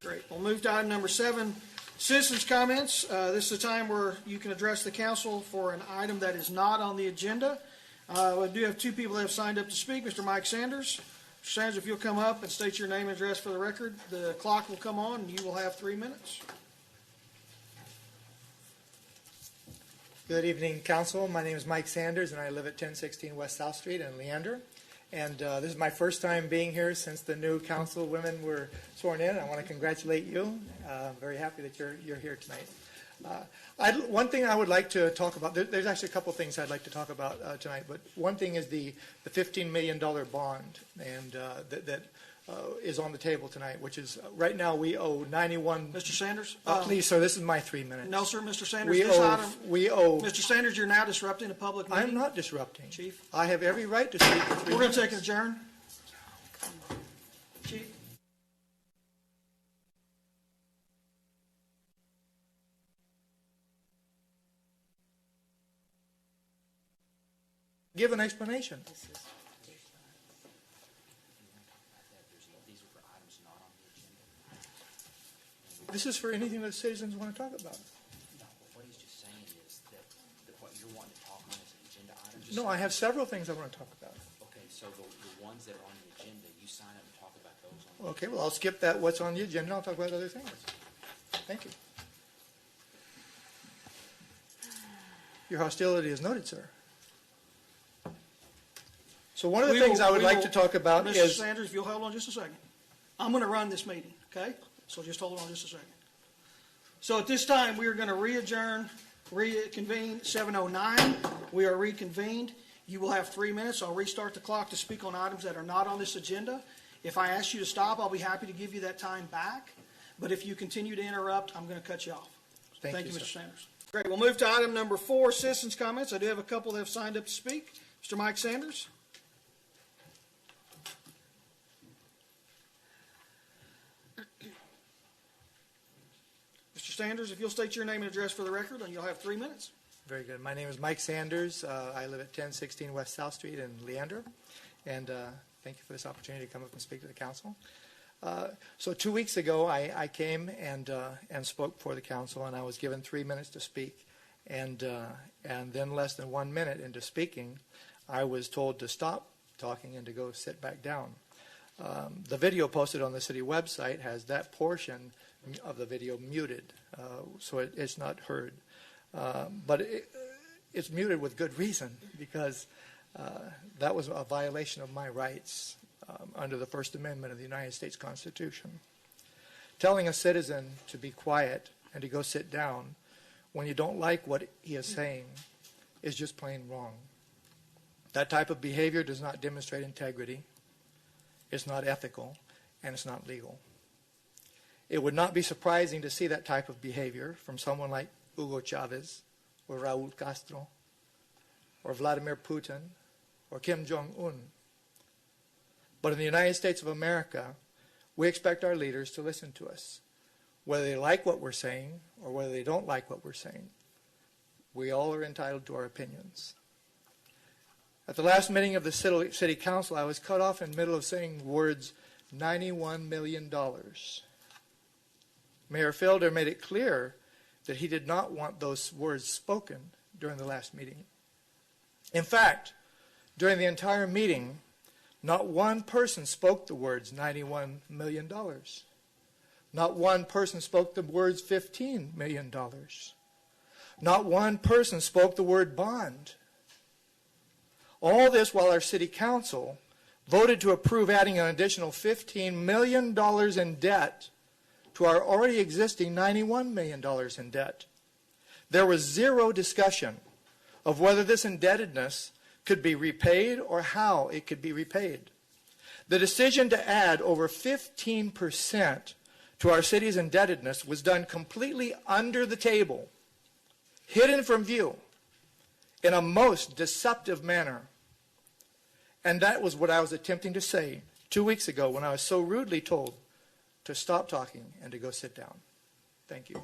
Great. We'll move to item number 7, citizens' comments. This is a time where you can address the council for an item that is not on the agenda. We do have 2 people that have signed up to speak. Mr. Mike Sanders. Mr. Sanders, if you'll come up and state your name and address for the record, the clock will come on and you will have 3 minutes. Good evening, Council. My name is Mike Sanders, and I live at 1016 West South Street in Leander. And this is my first time being here since the new council women were sworn in. I want to congratulate you. I'm very happy that you're here tonight. One thing I would like to talk about, there's actually a couple of things I'd like to talk about tonight, but one thing is the $15 million bond and that is on the table tonight, which is right now we owe 91. Mr. Sanders? Please, sir, this is my 3 minutes. No, sir, Mr. Sanders. We owe. Mr. Sanders, you're now disrupting a public meeting. I'm not disrupting. Chief? I have every right to speak for 3 minutes. We're going to take an adjourn. Chief? Give an explanation. This is for anything that citizens want to talk about. No, what he's just saying is that what you're wanting to talk on is an agenda item. No, I have several things I want to talk about. Okay, so the ones that are on the agenda, you sign up and talk about those on the Okay, well, I'll skip that, what's on the agenda, I'll talk about other things. Thank you. Your hostility is noted, sir. So one of the things I would like to talk about is... Mr. Sanders, if you'll hold on just a second. I'm going to run this meeting, okay? So just hold on just a second. So at this time, we are going to reconvene 7:09. We are reconvened. You will have 3 minutes. I'll restart the clock to speak on items that are not on this agenda. If I ask you to stop, I'll be happy to give you that time back. But if you continue to interrupt, I'm going to cut you off. Thank you, Mr. Sanders. Great. We'll move to item number 4, citizens' comments. I do have a couple that have signed up to speak. Mr. Mike Sanders. Mr. Sanders, if you'll state your name and address for the record, then you'll have 3 minutes. Very good. My name is Mike Sanders. I live at 1016 West South Street in Leander. And thank you for this opportunity to come up and speak to the council. So 2 weeks ago, I came and spoke for the council, and I was given 3 minutes to speak. And then less than 1 minute into speaking, I was told to stop talking and to go sit back down. The video posted on the city website has that portion of the video muted, so it's not heard. But it's muted with good reason, because that was a violation of my rights under the First Amendment of the United States Constitution. Telling a citizen to be quiet and to go sit down when you don't like what he is saying is just plain wrong. That type of behavior does not demonstrate integrity, it's not ethical, and it's not legal. It would not be surprising to see that type of behavior from someone like Hugo Chavez, or Raul Castro, or Vladimir Putin, or Kim Jong-un. But in the United States of America, we expect our leaders to listen to us, whether they like what we're saying or whether they don't like what we're saying. We all are entitled to our opinions. At the last meeting of the City Council, I was cut off in the middle of saying words, $91 million. Mayor Felder made it clear that he did not want those words spoken during the last meeting. In fact, during the entire meeting, not one person spoke the words $91 million. Not one person spoke the words $15 million. Not one person spoke the word bond. All this while our city council voted to approve adding an additional $15 million in debt to our already existing $91 million in debt. There was zero discussion of whether this indebtedness could be repaid or how it could be repaid. The decision to add over 15% to our city's indebtedness was done completely under the table, hidden from view, in a most deceptive manner. And that was what I was attempting to say 2 weeks ago when I was so rudely told to stop talking and to go sit down. Thank you.